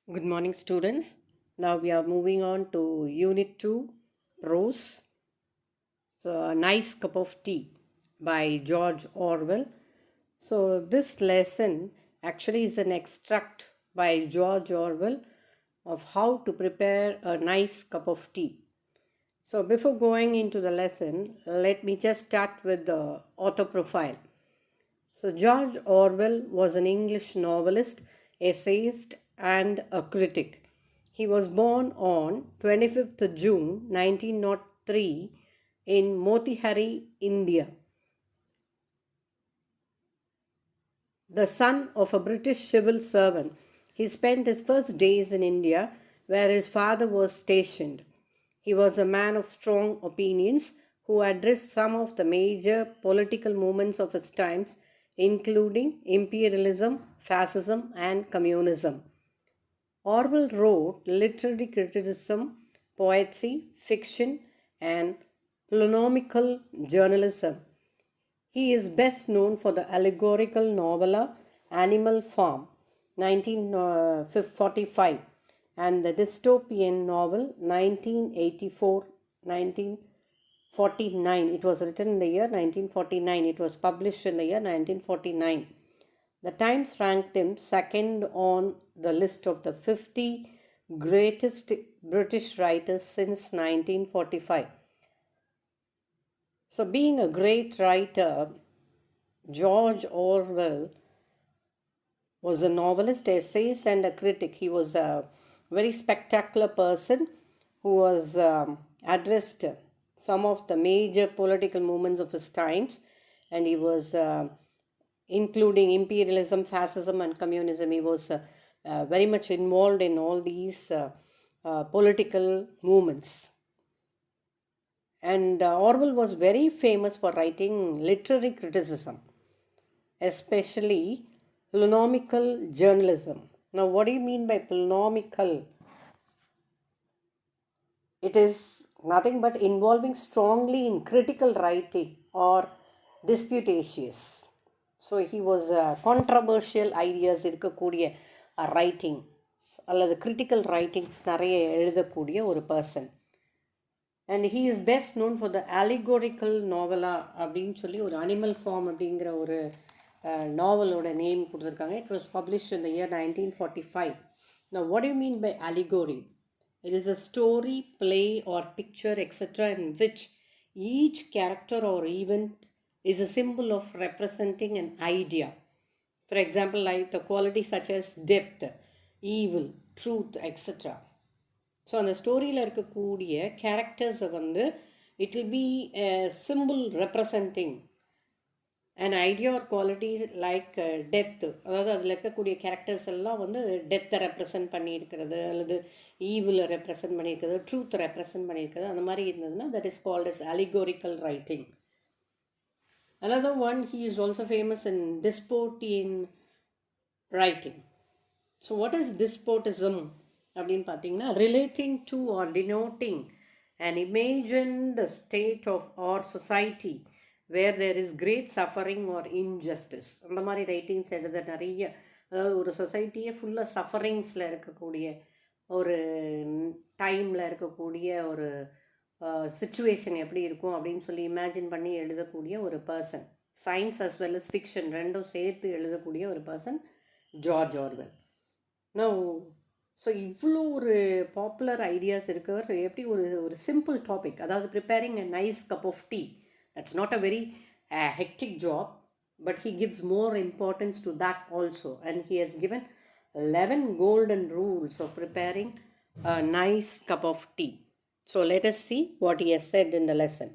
Good morning, students. Now we are moving on to Unit 2, Prose. So, A Nice Cup of Tea by George Orwell. So, this lesson actually is an extract by George Orwell of how to prepare a nice cup of tea. So, before going into the lesson, let me just start with the author profile. So, George Orwell was an English novelist, essayist, and a critic. He was born on 25th June 1903 in Motihari, India. The son of a British civil servant, he spent his first days in India where his father was stationed. He was a man of strong opinions who addressed some of the major political movements of his times, including imperialism, fascism, and communism. Orwell wrote literary criticism, poetry, fiction, and polemical journalism. He is best known for the allegorical novella Animal Farm, 1945, and the dystopian novel 1984 1949. It was written in the year 1949. It was published in the year 1949. The Times ranked him second on the list of the 50 greatest British writers since 1945. So, being a great writer, George Orwell was a novelist, essayist, and a critic. He was a very spectacular person who was addressed some of the major political movements of his times, and he was including imperialism, fascism, and communism. He was very much involved in all these political movements. And Orwell was very famous for writing literary criticism, especially polemical journalism. Now, what do you mean by polemical? It is nothing but involving strongly in critical writing or disputatious. So he was controversial ideas இருக்கக்கூடிய writing அல்லது critical writings நிறைய எழுதக்கூடிய ஒரு person. And he is best known for the allegorical நாவலா அப்படின்னு சொல்லி ஒரு Animal Farm அப்படிங்கிற ஒரு நாவலோட நேம் கொடுத்துருக்காங்க. It was published in the year 1945. Now, what do you mean by allegory? It is a story, play, or picture, etc., in which each character or event is a symbol of representing an idea. For example, like the qualities such as depth, evil, truth, etc. So அந்த ஸ்டோரியில் இருக்கக்கூடிய கேரக்டர்ஸை வந்து it will be simple representing and idea or qualities like death, அதாவது அதில் இருக்கக்கூடிய characters எல்லாம் வந்து டெத்தை ரெப்ரசன்ட் பண்ணியிருக்கிறது அல்லது ஈவில் ரெப்ரசன்ட் பண்ணியிருக்கிறது, ட்ரூத்தை ரெப்ரசன்ட் பண்ணியிருக்கிறது, அந்த மாதிரி இருந்ததுன்னா that is called as allegorical writing. Another one, he is also famous in Dysportian writing. So what is Dysportism? அப்படின்னு பார்த்தீங்கன்னா relating to or denoting and imagined state of or society where there is great suffering or injustice. அந்த மாதிரி writings எழுத நிறைய, அதாவது ஒரு சொசைட்டியே ஃபுல்லாக சஃபரிங்ஸில் இருக்கக்கூடிய ஒரு டைமில் இருக்கக்கூடிய ஒரு சிச்சுவேஷன் எப்படி இருக்கும் அப்படின்னு சொல்லி இமேஜின் பண்ணி எழுதக்கூடிய ஒரு person. Science as well as fiction ரெண்டும் சேர்த்து எழுதக்கூடிய ஒரு பர்சன் ஜார்ஜ் ஆர்வெல். நான் ஸோ இவ்வளோ ஒரு பாப்புலர் ஐடியாஸ் இருக்கவர் எப்படி ஒரு சிம்பிள் டாபிக், அதாவது preparing a nice cup of tea, that's not a very hectic job, but he gives more importance to that also. And he has given 11 golden rules of preparing a nice cup of tea. So let us see what he has said in the lesson.